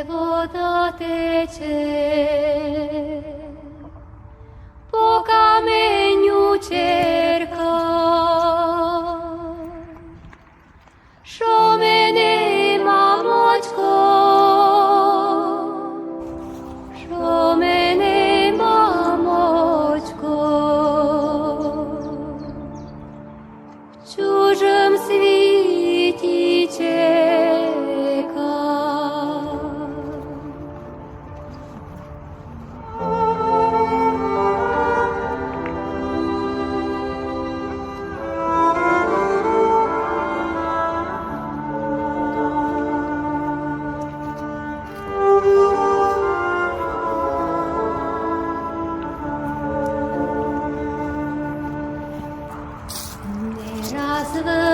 voda teče po kameňu čerka, šo mene mamočko, šo mene mamočko, v čužom sviti čeka.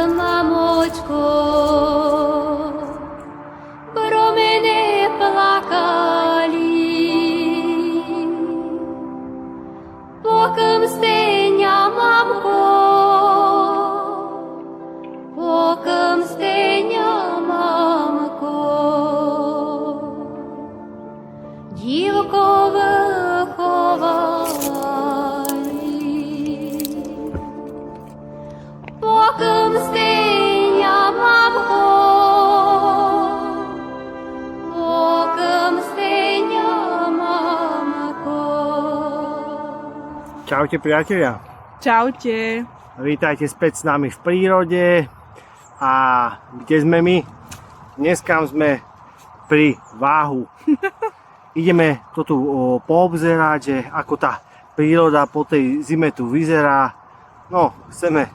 Mamočko, pro mene plakali, pokom steňa mamko, pokom steňa mamko, dívko vychovali, pokom steňa mamko, pokom steňa mamko. Čaute priatelia. Čaute. Vítajte späť s nami v prírode. A kde sme my? Dneska sme pri Váhu. Ideme to tu poobzerať, že ako tá príroda po tej zime tu vyzerá. No, chceme,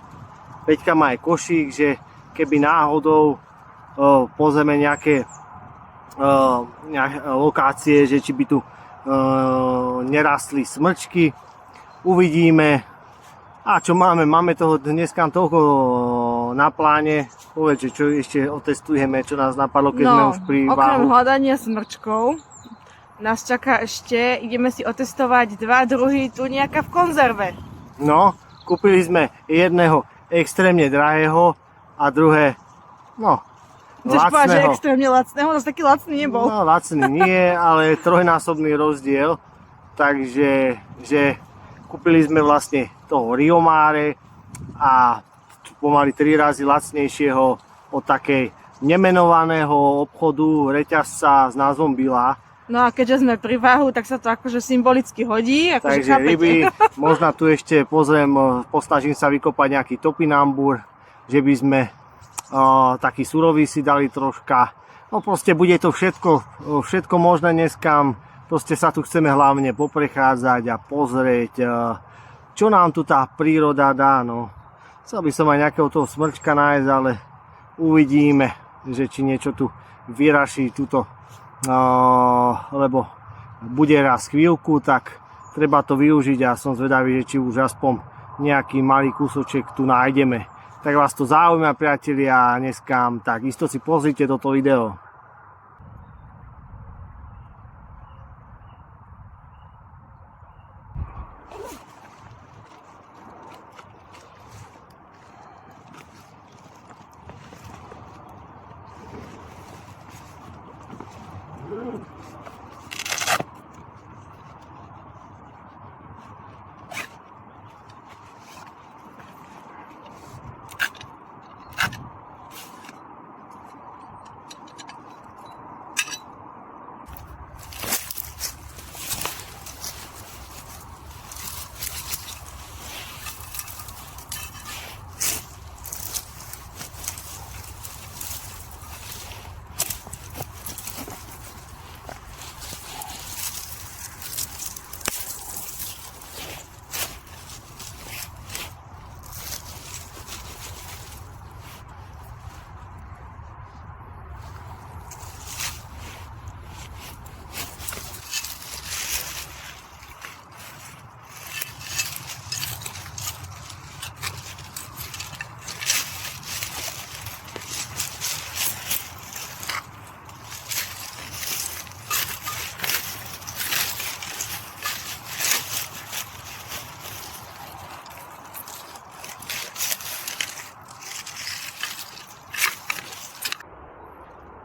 Peťka má aj košík, že keby náhodou pozrieme nejaké lokácie, že či by tu nerastli smrčky, uvidíme. A čo máme? Máme toho dneska toľko na pláne. Povedz, že čo ešte otestujeme, čo nás napadlo, keď sme už pri Váhu. Okrem hľadania smrčkov nás čaká ešte, ideme si otestovať dva druhy tuniaka v konzerve. No, kúpili sme jedného extrémne drahého a druhé, no, Chceš povedať, že lacného. extrémne lacného? Zase taký lacný nebol. No, lacný nie, ale trojnásobný rozdiel. Takže, že kúpili sme vlastne toho Rio Mare a pomaly 3 razy lacnejšieho od takej nemenovaného obchodu reťazca s názvom Bilá. No a keďže sme pri Váhu, tak sa to akože symbolicky hodí. Akože Takže chápete? ryby, možno tu ešte pozriem, posnažím sa vykopať nejaký topinambur, že by sme taký surový si dali troška. No proste bude to všetko možné dneska. Proste sa tu chceme hlavne poprechádzať a pozrieť, čo nám tu tá príroda dá. No. Chcel by som aj nejakého toho smrčka nájsť, ale uvidíme, že či niečo tu vyraší tuto. Lebo bude raz chvíľku, tak treba to využiť a som zvedavý, že či už aspoň nejaký malý kúsoček tu nájdeme. Tak vás to zaujíma, priatelia, dneska, tak isto si pozrite toto video.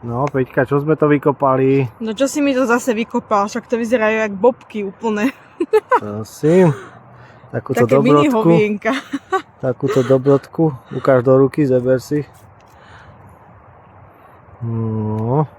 No, Peťka, čo sme to vykopali? No čo si mi to zase vykopal? Však to vyzerajú jak bobky úplne. Prosím. Takúto Také mini dobrodku. hovienka. Takúto dobrodku. Ukáž do ruky, zeber si. No.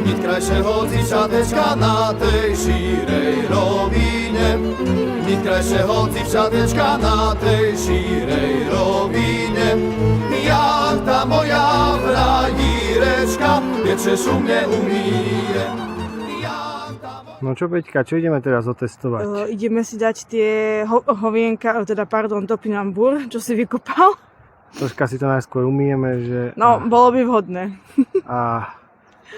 Nikt krajšieho dziewczateczka na tej szirej rowinie. Nikt krajšieho dziewczateczka na tej szirej rowinie. Jak ta moja frajireczka wietrze szumnie umije. Jak ta moja... No čo, Peťka, čo ideme teraz otestovať? Ideme si dať tie hovienka, teda pardon, topinambur, čo si vykopal. Troška si to najskôr umieme, že... No, bolo by vhodné. A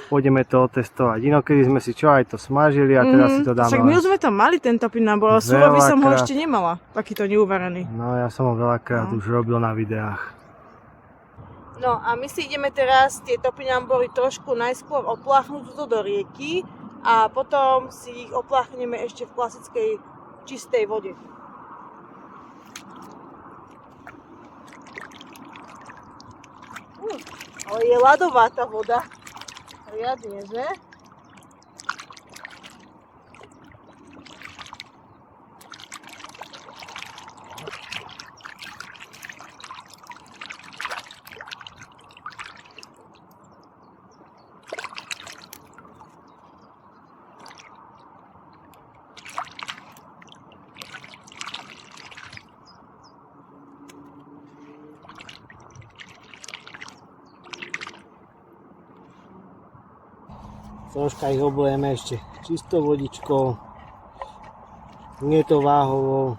pôjdeme to otestovať. Inokedy sme si čo aj to smažili a teraz si to dáme. Však my už sme to mali, ten topinambur, ale surový som ho Veľakrát. ešte nemala. Takýto neuvarený. No ja som ho veľakrát už robil na videách. No a my si ideme teraz tie topinambury trošku najskôr opláchnuť do rieky a potom si ich opláchneme ešte v klasickej čistej vode. Ale je ľadová tá voda. Riadne, že? Troška ich oblejeme ešte čistou vodičkou. Nie to váhovou.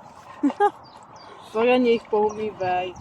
Poriadne ich poumývaj.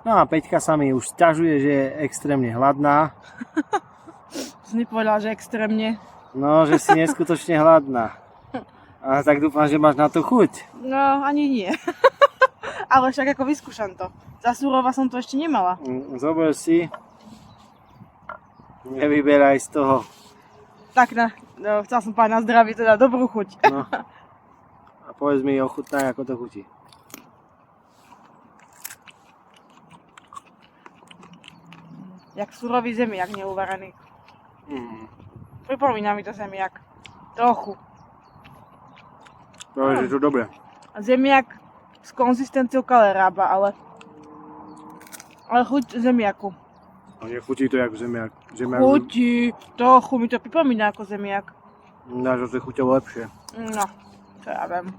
No a Peťka sa mi už sťažuje, že je extrémne hladná. Si nepovedal, že extrémne. No, že si neskutočne hladná. A tak dúfam, že máš na to chuť. No, ani nie. Ale však ako vyskúšam to. Za surova som to ešte nemala. Zober si. Nevyberaj z toho. Tak chcel som povedať na zdravie, teda dobrú chuť. No. A povedz mi ochutnaj, ako to chutí. Jak surový zemiak neuvarený. Pripomína mi to zemiak. Trochu. Práve, že to dobre. Zemiak s konzistenciou kalerába, ale chuť zemiaku. A nechutí to jak zemiak. Chutí, trochu mi to pripomína ako zemiak. Dáš, že to chutilo lepšie. No, čo ja viem.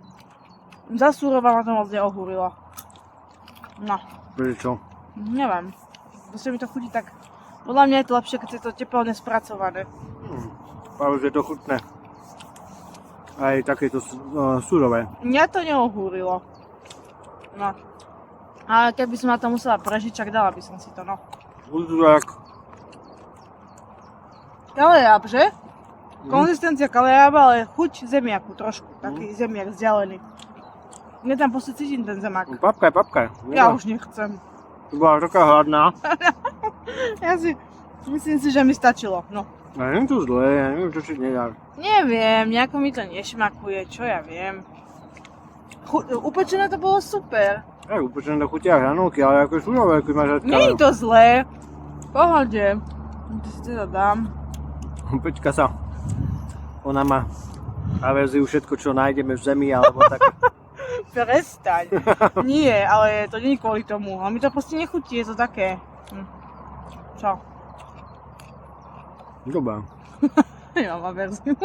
Za surova ma to moc neohúrilo. No, Prečo? neviem. Proste mi to chutí tak. Podľa mňa je to lepšie, keď je to teplne spracované. Práve, že to chutné. Aj takéto surové. Mňa to neohúrilo. No. Ale keby som na to musela prežiť, čak dala by som si to, no. Uzrak. Kaleráb, že? Konzistencia kalerába, ale chuť zemiaku trošku. Taký zemiak vzdialený. Mne tam proste cítim ten zemák. Papkaj, papkaj. Ja už nechcem. Tu bola taká hladná. Myslím si, že mi stačilo, no. A nie je to zlé, ja neviem, čo si nedáš. Neviem, nejako mi to nešmakuje, čo ja viem. Upečené to bolo super. Upečené to chutia hranolky, ale ako surové, keď máš Nie je to zlé. Pohode. To si teda dám. Peťka sa, ona má averziu všetko, čo nájdeme v zemi, alebo tak. Prestaň. Nie, ale to nie je kvôli tomu. A mi to proste nechutí, je to také. Čo? Dobrá. Nemám averziu.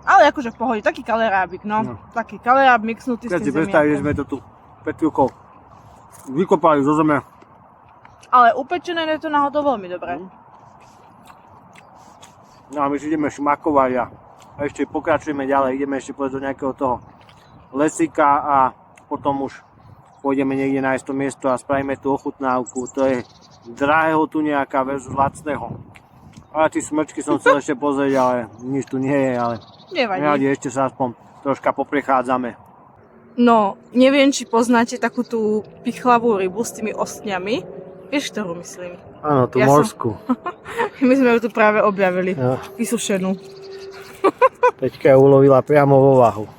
Ale akože v pohode, taký kalerábik, no. Taký kaleráb mixnutý s Keď si tým predstavíš, že zemiakom. sme to tu pred chvíľkou vykopali zo zeme. Ale upečené je to náhodou veľmi dobré. No a my si ideme šmakovať a ešte pokračujeme ďalej, ideme ešte povedať do nejakého toho lesíka a potom už pôjdeme niekde nájsť to miesto a spravíme tú ochutnávku. To je drahého tuniaka versus lacného. Ale tí smrčky som chcel ešte pozrieť, ale nič tu nie je, ale Nevadí. ešte sa aspoň troška poprechádzame. No, neviem, či poznáte takú tú pichlavú rybu s tými ostňami. Vieš, ktorú myslím? Áno, tú Ja som- morskú. My sme ju tu práve objavili. Ja. Vysušenú. Peťka ju ulovila priamo vo váhu.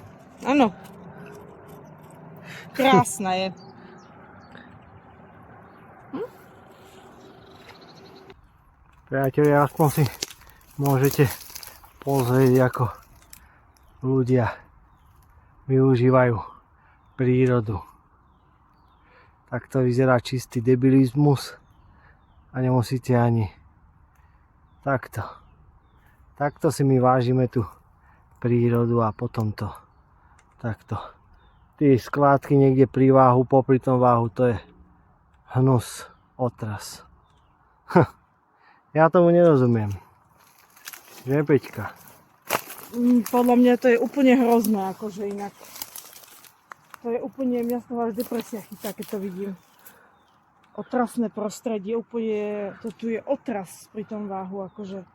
Áno. Krásna je. Priatelia, aspoň si môžete pozrieť, ako ľudia využívajú prírodu. Tak to vyzerá čistý debilizmus a nemusíte ani takto. Takto si my vážime tú prírodu a potom to takto. Tí skládky niekde pri váhu, popri tom váhu, to je hnus, otras. Ja tomu nerozumiem. Že, Peťka? Podľa mňa to je úplne hrozné, akože inak. To je úplne, mňa z toho až depresia chytá, keď to vidím. Otrasné prostredie, úplne, to tu je otras pri tom váhu, akože.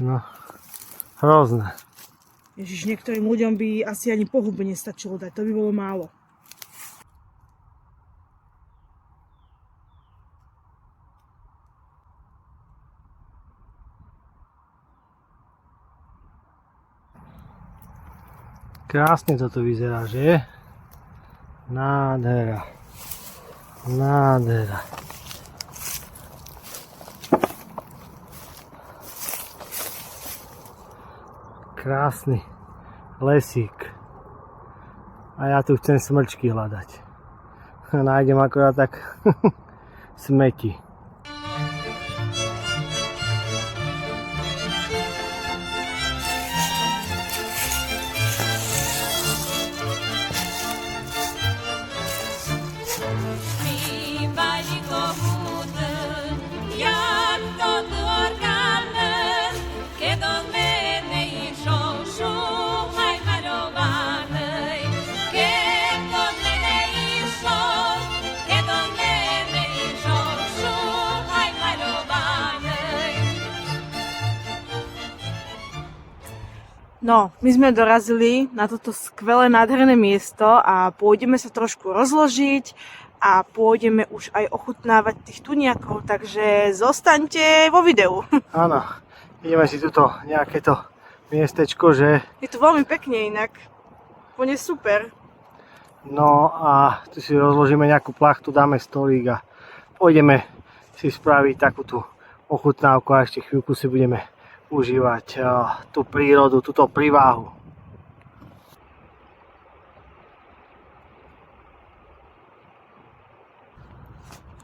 No, hrozné. Ježiš, niektorým ľuďom by asi ani po hube nestačilo dať, to by bolo málo. Krásne toto vyzerá, že? Nádhera. Nádhera. Krásny lesík. A ja tu chcem smrčky hľadať. Nájdem akorát tak smeti. Spívali kohúty, jak to orgány, keď od mene išol šumaj maľovaný. Keď od mene išol šumaj maľovaný. No, my sme dorazili na toto skvelé, nádherné miesto a pôjdeme sa trošku rozložiť a pôjdeme už aj ochutnávať tých tuniakov, takže zostaňte vo videu. Áno, ideme si tuto nejaké to miestečko, že? Je tu veľmi pekne inak, úplne super. No a tu si rozložíme nejakú plachtu, dáme stolík a pôjdeme si spraviť takú tú ochutnávku a ešte chvíľku si budeme užívať tú prírodu, túto príváhu.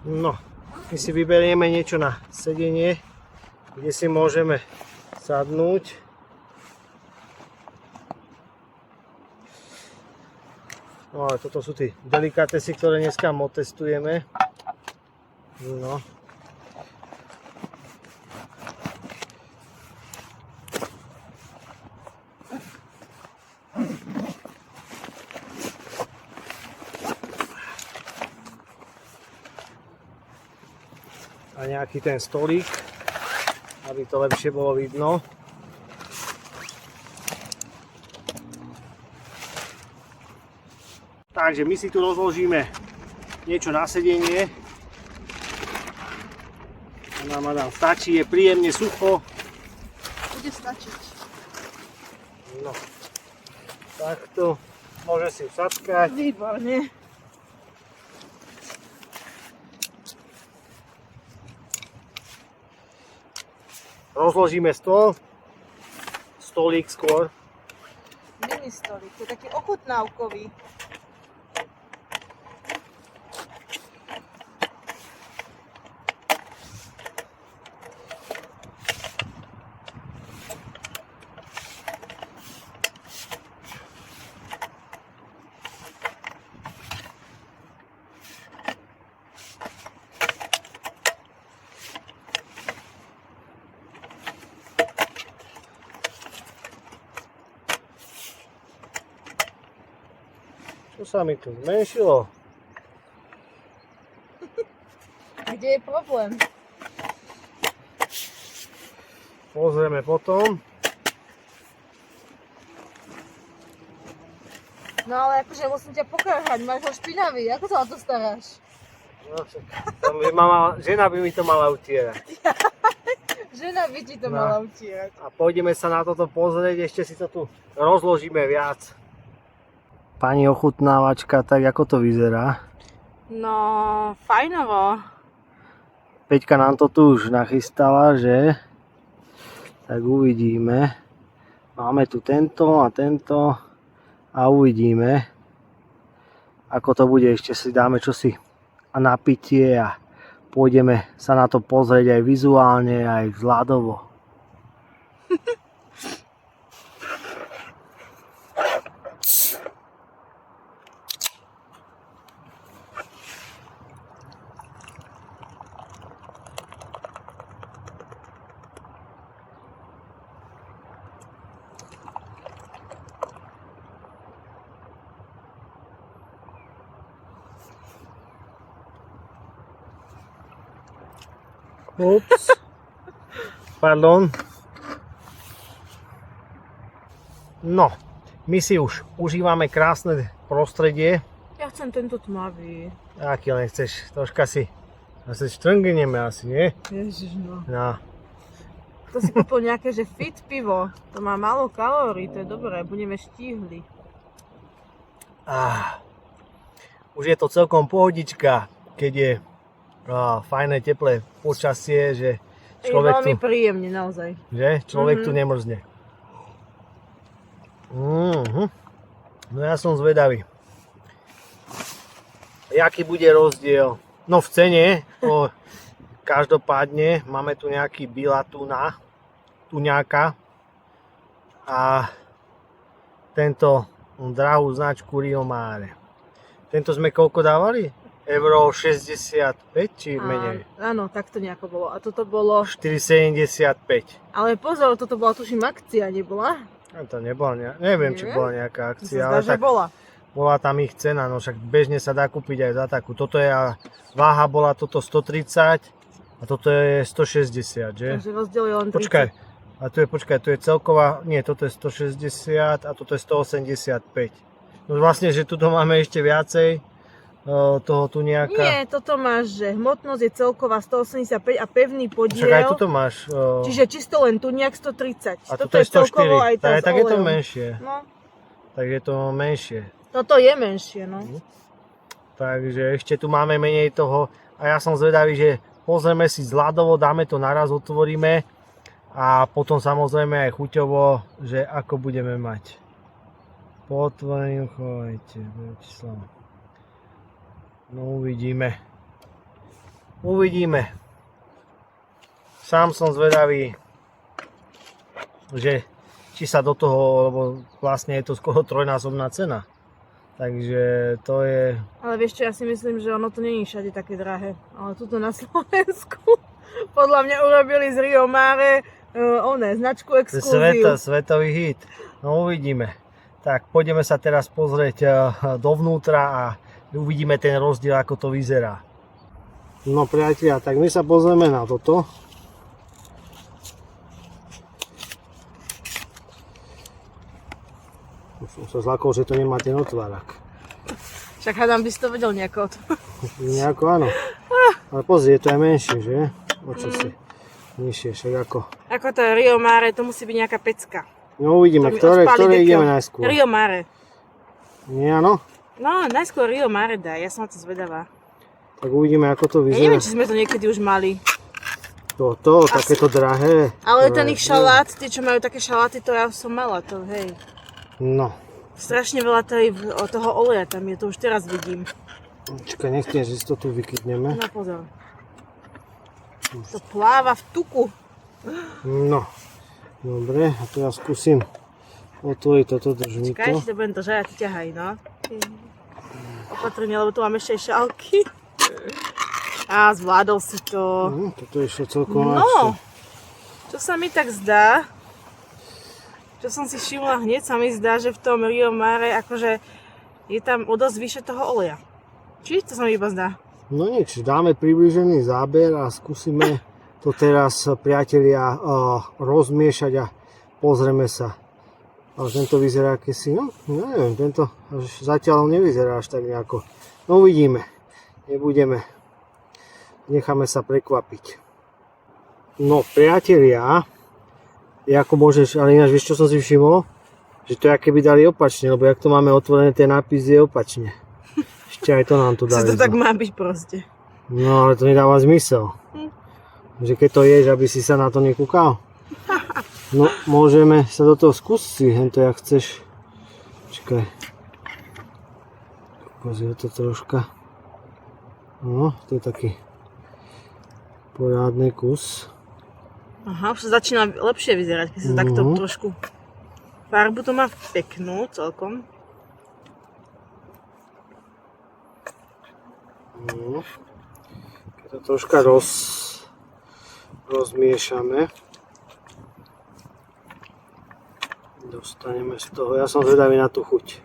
No, my si vyberieme niečo na sedenie, kde si môžeme sadnúť. No ale toto sú tí delikátesy, ktoré dneska otestujeme. No. A nejaký ten stolík, aby to lepšie bolo vidno. Takže my si tu rozložíme niečo na sedenie. A nám stačí, je príjemne sucho. Bude stačiť. No. Takto. Môže si vsackať. Výborne. Rozložíme stôl. Stolík skôr. Mini stolík, to je taký ochutnávkový. Čo sa mi tu zmenšilo? A kde je problém? Pozrieme potom. No ale akože musím ťa pokrhať, máš ho špinavý, ako sa o to staráš? No, žena by mi to mala utierať. Žena by ti to No. mala utierať. A pôjdeme sa na toto pozrieť, ešte si to tu rozložíme viac. Pani ochutnávačka, tak ako to vyzerá? No, fajnovo. Peťka nám to tu už nachystala, že? Tak uvidíme. Máme tu tento a tento a uvidíme, ako to bude. Ešte si dáme čosi a napitie a pôjdeme sa na to pozrieť aj vizuálne, aj vzhľadovo. Ups. Pardon. No, my si už užívame krásne prostredie. Ja chcem tento tmavý. Aký len chceš, troška si asi štrngneme asi, nie? Ježiš no. No. To si kúpil nejaké, že fit pivo. To má málo kalórií, to je dobré, budeme štíhli. Už je to celkom pohodička, keď je fajné, teplé počasie, že Je človek veľmi tu, príjemne, naozaj. že? Človek tu nemrzne. No ja som zvedavý. Jaký bude rozdiel? No v cene, každopádne máme tu nejaký Bila tuňáka a tento drahú značku Rio Mare. Tento sme koľko dávali? Euro 65 či menej? Áno, tak to nejako bolo. A toto bolo... 4,75. Ale pozor, toto bola tuším akcia, nebola? A to nebola neviem, či bola nejaká akcia, ale Zdá, že tak bola. tam ich cena, no však bežne sa dá kúpiť aj za takú. Toto je, váha bola toto 130 a toto je 160, že? Takže rozdiel je len 30. Počkaj, tu je celková, nie, toto je 160 a toto je 185. No vlastne, že tuto máme ešte viacej toho tu nejaká... Nie, toto máš, že hmotnosť je celková 185 a pevný podiel. Však aj tuto máš... Čiže čisto len tu nejak 130. a Toto toto je 104, celkovo aj tá s tak je to olejom. menšie. No, Tak je to menšie. toto je menšie, no. Takže ešte tu máme menej toho a ja som zvedavý, že pozrieme si zľadovo, dáme to naraz, otvoríme a potom samozrejme aj chuťovo, že ako budeme mať. Po otvoreniu chovajte, číslo. No uvidíme. Uvidíme. Sám som zvedavý, že či sa do toho, lebo vlastne je to skoro trojnásobná cena. Takže to je... Ale vieš čo, ja si myslím, že ono to nie je všade také drahé. Ale tuto na Slovensku podľa mňa urobili z Rio Mare značku exkluzív. Svetový hit. No uvidíme. Tak poďme sa teraz pozrieť dovnútra a uvidíme ten rozdiel, ako to vyzerá. No priatelia, tak my sa pozrieme na toto. Už som sa zlakol, že to nemá ten otvárak. Však hádam, by si to vedel nejako. Nejako áno. Ale pozri, je to aj menšie, že? O čo si? Nižšie, však ako. Ako to je Rio Mare, to musí byť nejaká pecka. No uvidíme, To mi ktoré odpáli dekel. ideme najskôr. Rio Mare. Nie, áno? No, najskôr Rio Mare daj, ja som na to zvedavá. Tak uvidíme, ako to Ja vyzerá. neviem, či sme to niekedy už mali. Toto, takéto drahé. Ale ten ich šalát, tí, čo majú také šaláty, to ja som mala, to hej. No, Strašne veľa toho oleja tam je, to už teraz vidím. čakaj, nechcem, že si to tu vykydneme. No pozor. To pláva v tuku. No, dobre, a teraz skúsim otvoriť toto, drž mi Čakaj, to. ešte budem to žať, ty ťahaj, no. Opatrne, lebo tu mám ešte aj šálky. Á, zvládol si to. Toto išlo celkom No, ľahšie. čo sa mi tak zdá, čo som si všimla hneď, sa mi zdá, že v tom Rio Mare akože je tam o dosť vyššie toho oleja. Či to sa mi iba zdá? No nič, dáme približený záber a skúsime to teraz, priatelia, rozmiešať a pozrieme sa. Až tento vyzerá akési, no neviem, tento až zatiaľ nevyzerá až tak nejako. No uvidíme, nebudeme, necháme sa prekvapiť. No priatelia, ako môžeš, ale ináč vieš čo som si všimol? Že to je keby dali opačne, lebo jak to máme otvorené, ten nápis je opačne. Ešte aj to nám tu dali. To tak má byť proste. No ale to nedáva zmysel. Že keď to ješ, aby si sa na to nekúkal. No môžeme sa do toho skúsiť, hento jak chceš. Čakaj. Pozri to troška. No, to je taký poriadny kus. Aha, už sa začína lepšie vyzerať, keď sa takto trošku... Farbu to má peknú celkom. No. Keď to troška rozmiešame. Dostaneme z toho, ja som zvedavý na tú chuť.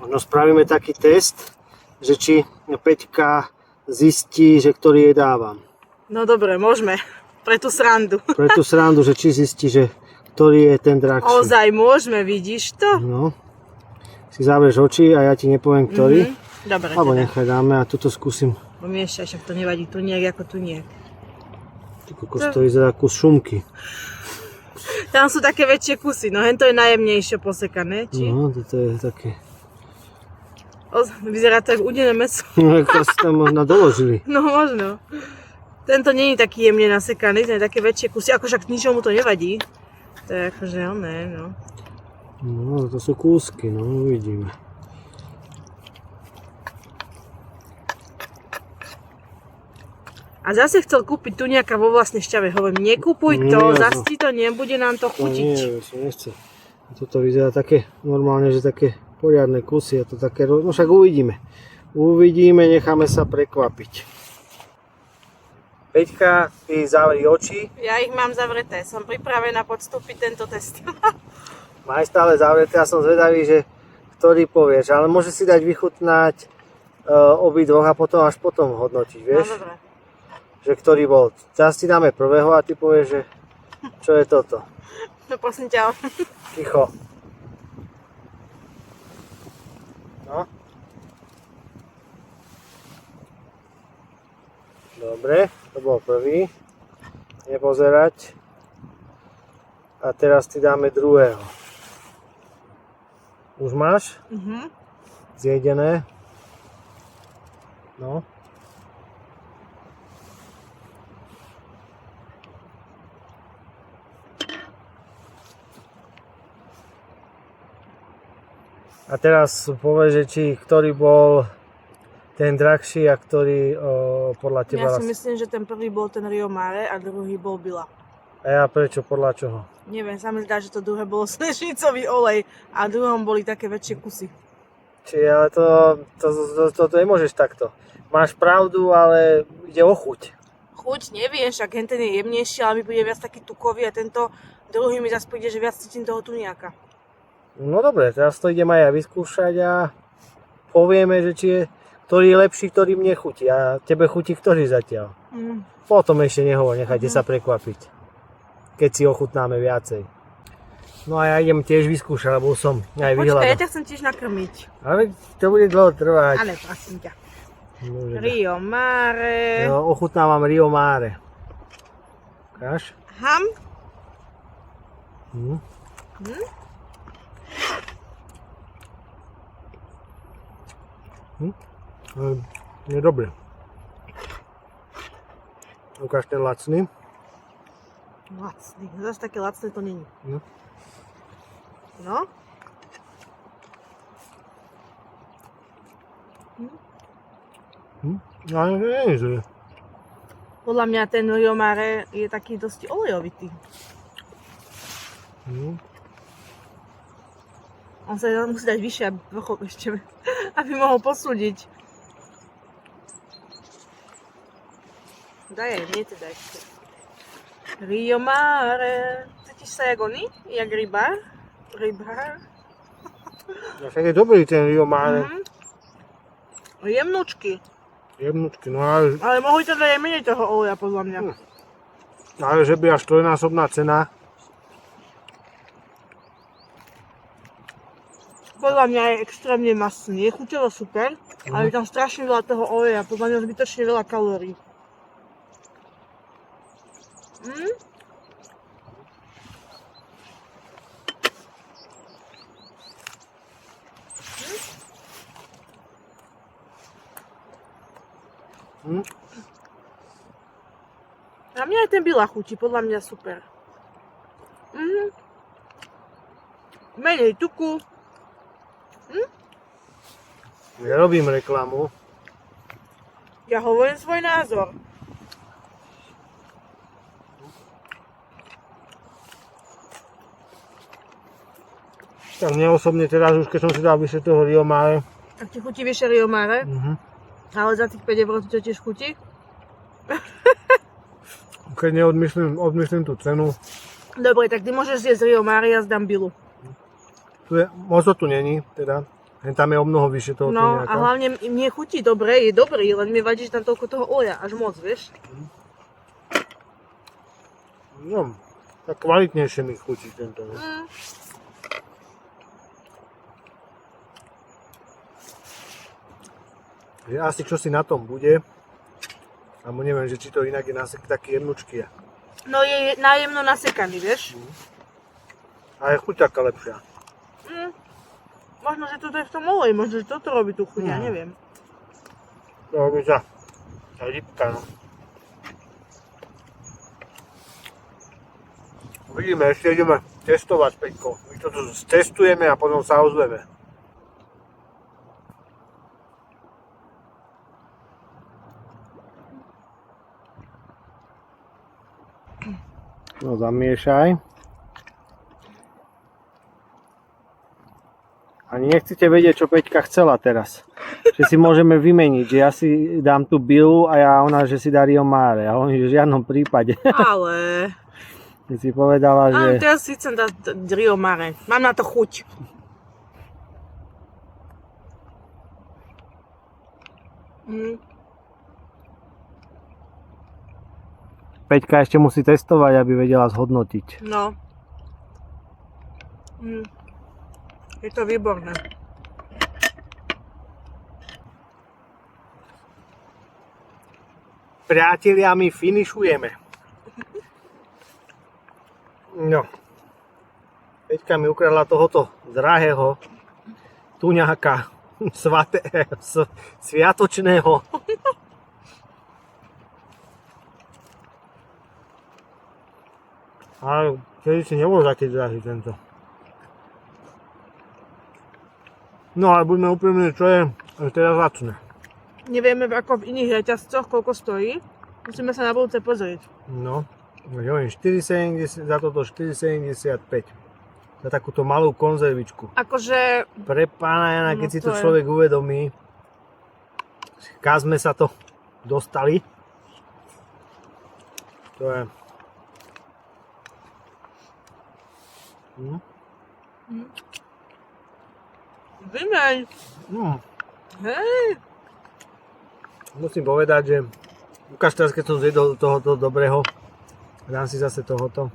Možno spravíme taký test, že či Peťka zistí, že ktorý jej dávam. No dobre, môžeme. Pre tú srandu. Pre tú srandu, že či zistí, že ktorý je ten drahší. Ozaj môžeme, vidíš to? No. Si zavrieš oči a ja ti nepoviem, ktorý. Dobre, Alebo teda. nechaj dáme a tuto skúsim. Pomiešaj, však to nevadí, tu nejak ako tu nejak. Ty kokos, to vyzerá kus šumky. Tam sú také väčšie kusy, no hento je najjemnejšie posekané, či? No, toto je také. Vyzerá to ako udené mäso. No, to si tam možno doložili. No možno. Tento nie je taký jemne nasekaný, ten je také väčšie kusy, ako však ničomu to nevadí. To je akože oné, no. No, to sú kúsky, no, uvidíme. A zase chcel kúpiť tuniaka vo vlastnej šťave. Hovorím, nekúpuj to, Nie, zase ti to nebude nám to To chutiť. nie, som nechce. Toto vyzerá také, normálne, že také poriadne kusy, a to také, no však uvidíme. Uvidíme, necháme sa prekvapiť. Peťka, ty zavri oči. Ja ich mám zavreté, som pripravená podstúpiť tento test. Maj stále zavreté, ja som zvedavý, že ktorý povieš, ale môže si dať vychutnať obidvoch a potom až potom hodnotiť, vieš? No dobre. Že ktorý bol. Teraz si dáme prvého a ty povieš, že čo je toto. No prosím ťa. Ticho. No. Dobre, to bol prvý. Nepozerať. A teraz ti dáme druhého. Už máš? Zjedené. No. A teraz povedz, že či ktorý bol ten drahší a ktorý podľa teba... Ja si myslím, že ten prvý bol ten Rio Mare a druhý bol Bila. A ja prečo? Podľa čoho? Neviem, sa mi zdá, že to druhé bolo slnečnicový olej a druhom boli také väčšie kusy. Ale to nemôžeš takto. Máš pravdu, ale ide o chuť. Chuť, neviem, však ten je jemnejší, ale mi bude viac taký tukový a tento druhý mi zase príde, že viac cítim toho tuniaka. No dobre, teraz to idem aj ja vyskúšať a povieme, že či je ktorý je lepší, ktorý mne chutí a tebe chutí ktorý zatiaľ. Potom ešte nehovor, nechajte sa prekvapiť, keď si ochutnáme viacej. No a ja idem tiež vyskúšať, lebo som aj Počkaj, ja vyhľadal. ťa chcem tiež nakrmiť. Ale to bude dlho trvať. Ale prosím ťa. Môže Rio Mare. No, ochutnávam Rio Mare. Ukáž? Ham. Je dobré. Ukáž ten lacný. Lacný. Zase také lacné to není. No. No. Ale nie je zle. Podľa mňa ten Rio Mare je taký dosť olejovitý. On sa musí dať vyššie, aby mohol posúdiť. Daj aj mne teda ešte. Rio Mare. Cítiš sa jak oni? Jak rybár? Rybár? Však je dobrý ten Rio Mare. Jemnúčky. Jemnúčky, no ale... Ale mohli teda aj menej toho oleja, podľa mňa. Ale že by až trojnásobná cena. Podľa mňa je extrémne masný. Je chuťovo super, ale je tam strašne veľa toho oleja. Podľa mňa zbytočne veľa kalórií. A mňa aj ten byla chutí, podľa mňa super. Menej tuku. Ja robím reklamu. Ja hovorím svoj názor. Tak mne osobne teraz už keď som si dal vyše toho Rio Mare. Tak ti chutí vyššie Rio Mare? Ale za tých 5 € ti to tiež chutí? Keď odmyslím tú cenu. Dobre, tak ty môžeš zjesť Rio Mare, ja zdám Bilu. Moc to tu není, teda. Tam je o mnoho vyššie toho No tuniaka. a hlavne mne chutí dobre, je dobrý, len mi vadí, že tam toľko toho oleja, až moc, vieš? No, tak kvalitnejšie mi chutí tento. Že asi čo si na tom bude. A neviem, že či to inak je taký jemnučký. No je nájemno nasekaný, vieš? A je chuť taká lepšia. Možno, že toto je v tom oleji, možno, že toto robí tú chuť, ja neviem. To robí tá rybka, no. Vidíme, ešte ideme testovať, Peťko. My to tu testujeme a potom sa ozveme. No zamiešaj. Ani nechcete vedieť, čo Peťka chcela teraz. Že si môžeme vymeniť, že ja si dám tú Bilu a ona, že si dá Rio Mare. A on v žiadnom prípade. Ale... Keď si povedala, že... teraz si chcem dať Rio Mare. Mám na to chuť. Peťka ešte musí testovať, aby vedela zhodnotiť. No. Je to výborné. Priatelia, my finišujeme. No. Peťka mi ukradla tohoto drahého tuňáka sviatočného. Ale kedy si nebol taký drahý tento. No ale buďme úprimní, čo je teraz lacné. Nevieme ako v iných reťazcoch, koľko stojí. Musíme sa na budúce pozrieť. No, hovorím 4,70, za toto 4,75. Za takúto malú konzervičku. Akože... Pre pána Jana, keď No si to to je. človek uvedomí, kam sme sa to dostali. To je... Vymeň. Hej. Musím povedať, že ukáž teraz, keď som zjedol tohoto dobrého, dám si zase tohoto.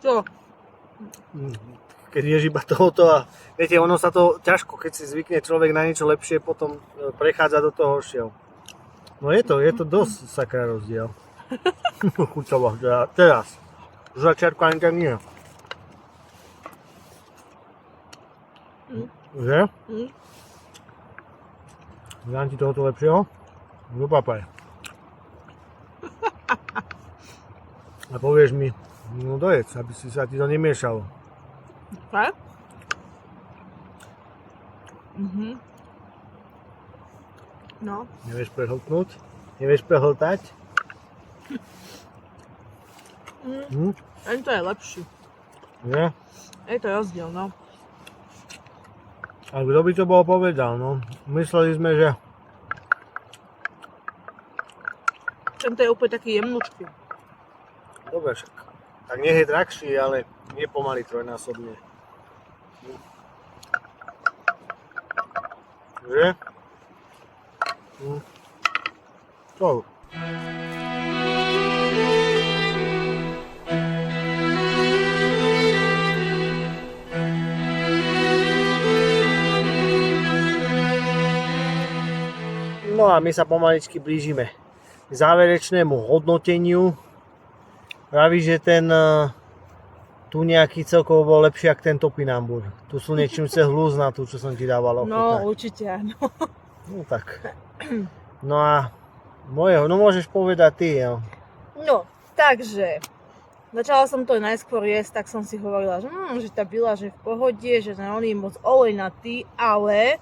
Čo? Keď ješ iba tohoto a viete, ono sa to ťažko, keď si zvykne človek na niečo lepšie, potom prechádza do toho horšieho. No je to dosť sakra rozdiel. Chuťovo, teraz. Z začiatku ani tak nie. Že? Dám ti tohoto lepšieho? Dopapaj. A povieš mi, no dojedz, aby si sa ti to nemiešalo. Tak? No. Nevieš prehltnúť? Nevieš prehltať? To je lepší. Nie? Je to rozdiel, no. A kto by to bol povedal, no? Mysleli sme, že... Tento je úplne taký jemnúčky. Dobre však. Tak nech je drahší, ale nie pomaly trojnásobne. Že? To. No a my sa pomaličky blížime k záverečnému hodnoteniu. Praví, že ten tu nejaký celkovo bol lepší ako ten topinambur. Tu sú niečím sa hlúzna, tu čo som ti dával ochutnať. No, určite áno. No tak. No a mojeho, no môžeš povedať ty, jo. No, takže začala som to najskôr jesť, tak som si hovorila, že tá byla, že v pohode, že on je moc olejnatý, ale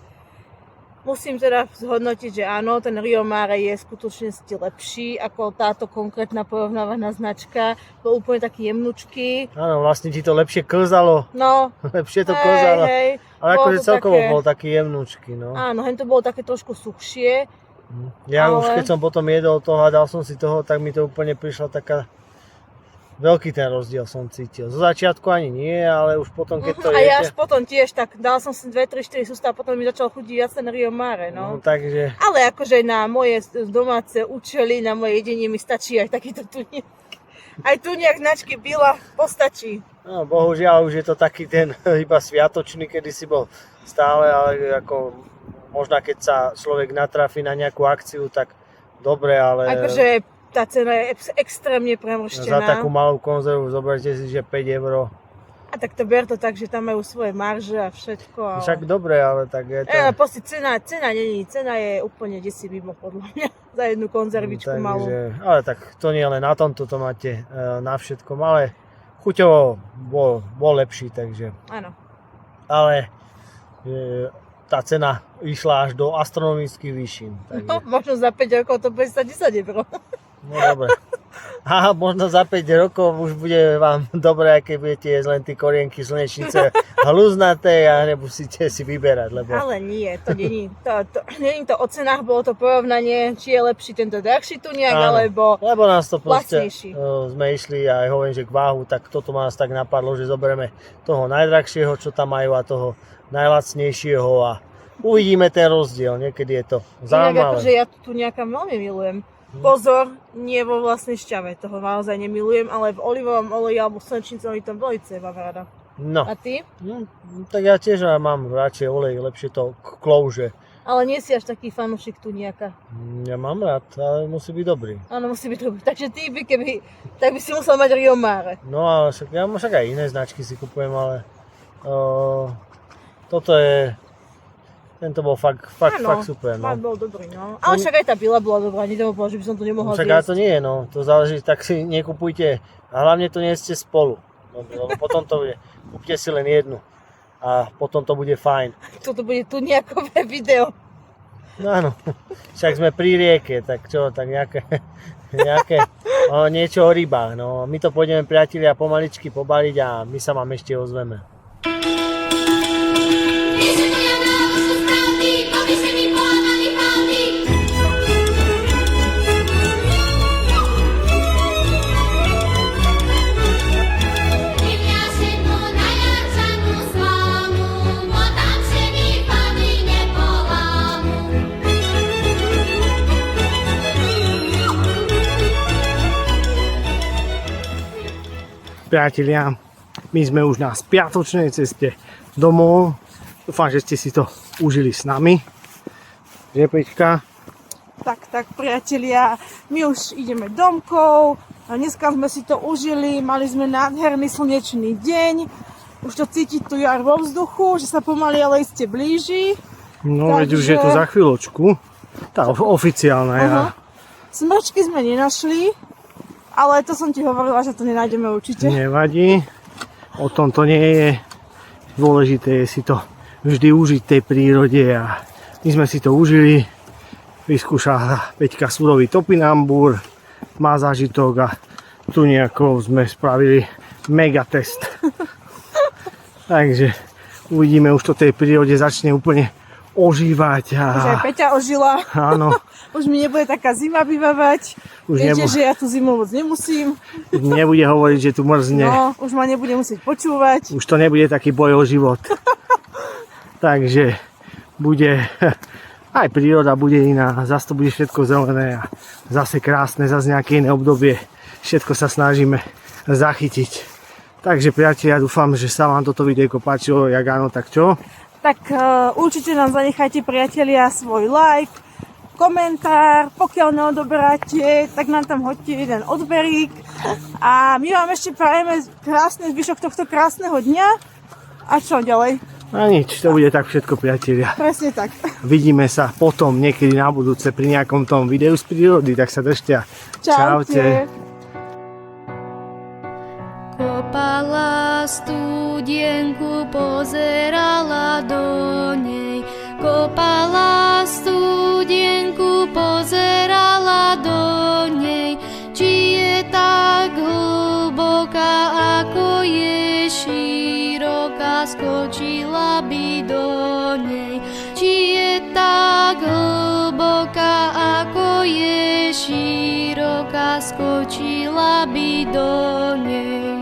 musím teda zhodnotiť, že áno, ten Rio Mare je skutočne lepší ako táto konkrétna porovnávaná značka. Bol úplne taký jemnučký. Áno, vlastne ti to lepšie klzalo. No, Lepšie to klzalo. hej. Ale Bolo akože to celkovo také- bol taký jemnúčky, no. Áno, hen to bolo také trošku suchšie. Ja už ale- keď som potom jedol toho a dal som si toho, tak mi to úplne prišla taká... Veľký ten rozdiel som cítil. Zo začiatku ani nie, ale už potom keď to A ja jete... až potom tiež, tak dal som si 2, 3, 4 sústa a potom mi začal chutiť viac ten Rio Mare, No no. takže... Ale akože na moje domáce účely, na moje jedenie mi stačí aj takýto tuniak. Aj tuniak značky Bila postačí. No, bohužiaľ už je to taký ten iba sviatočný, kedy si bol stále, ale ako možno keď sa človek natrafí na nejakú akciu, tak dobre, ale Akože tá cena je extrémne za premrštená. takú malú konzervu zoberte si, že 5 €. A tak to ber to tak, že tam majú svoje marže a všetko. Ale... Však dobre, ale tak je to... Proste cena není, cena je úplne desi mimo podľa mňa za jednu konzervičku malú. Ale tak to nie len na tomto, to máte na všetkom, ale chuťovo bol lepší, takže... Áno. Ale tá cena išla až do astronomických výšin. Takže... No, možno za 5 rokov to bude stať 10 €. No dobre. A možno za 5 rokov už bude vám dobré, aké budete jesť len tie korienky slnečnice hluznaté a nemusíte si vyberať, lebo... Ale nie, to není. Není to o cenách, bolo to porovnanie, či je lepší tento drahší tuniak, Áno, alebo lebo nás to proste, lacnejší. sme išli a hovorím, že k váhu, tak toto ma nás tak napadlo, že zoberieme toho najdrahšieho, čo tam majú a toho najlacnejšieho a uvidíme ten rozdiel, niekedy je to inak zaujímavé. akože ja tu tuniaka veľmi milujem. Pozor, nie vo vlastnej šťave, toho naozaj nemilujem, ale v olivovom oleji alebo slnečnicovi to velice mám rada. No, A ty? tak ja tiež mám radšej olej, lepšie to klouže. Ale nie si až taký fanúšik tuniaka. Ja mám rád, ale musí byť dobrý. Áno, musí byť dobrý. Takže ty by tak by si musel mať Rio Mare. No ale ja však aj iné značky si kupujem, ale toto je, tento bol fakt super. No. Fakt bol dobrý, no. Ale však aj tá bila bola dobrá, nedovolila, že by som to nemohla Však ale zjesť. to nie je, no, to záleží, tak si nekupujte, a hlavne to nie ste spolu, lebo potom to bude, kúpte si len jednu a potom to bude fajn. Toto bude tuniakové video. No áno, však sme pri rieke, tak čo, tak nejaké niečo o rybách, no, my to pôjdeme priatelia pomaličky pobaliť a my sa vám ešte ozveme. Priatelia, my sme už na spiatočnej ceste domov. Dúfam, že ste si to užili s nami. Že, Peťka? Tak, priatelia, my už ideme domkov. A dneska sme si to užili, mali sme nádherný slnečný deň. Už to cítiť tu jar vo vzduchu, že sa pomaly ale iste blíži. No veď už je to za chvíľočku. Tá oficiálna jar. Smrčky sme nenašli, ale to som ti hovorila, že to nenájdeme určite. Nevadí. O tom to nie je. Dôležité je si to vždy užiť tej prírode a my sme si to užili. Vyskúšala Peťka surový topinambúr, má zážitok a tu nejako sme spravili mega test. Takže uvidíme, už to tej prírode začne úplne ožívať. Už aj Peťa ožila. Áno. Už mi nebude taká zima bývavať. Viete, že ja tu zimu moc nemusím. Nebude hovoriť, že tu mrzne. No, už ma nebude musieť počúvať. Už to nebude taký boj o život. Takže bude, aj príroda bude iná, zase to bude všetko zelené a zase krásne, zase nejaké iné obdobie. Všetko sa snažíme zachytiť. Takže priatelia, dúfam, že sa vám toto videjko páčilo, jak áno, tak čo? Tak určite nám zanechajte, priatelia, svoj like, komentár, pokiaľ neodoberáte, tak nám tam hoďte jeden odberík a my vám ešte prajeme krásny zvyšok tohto krásneho dňa a čo ďalej? A nič, to bude tak všetko, priatelia. Presne tak. Vidíme sa potom niekedy na budúce pri nejakom tom videu z prírody, tak sa držte. Čaute. Kopala studienku, pozerala do nej. Kopala studienku, pozerala do nej. Či je tak hlboká, ako je široká, skočila by do nej. Či je tak hlboká, ako je široká, skočila by do nej.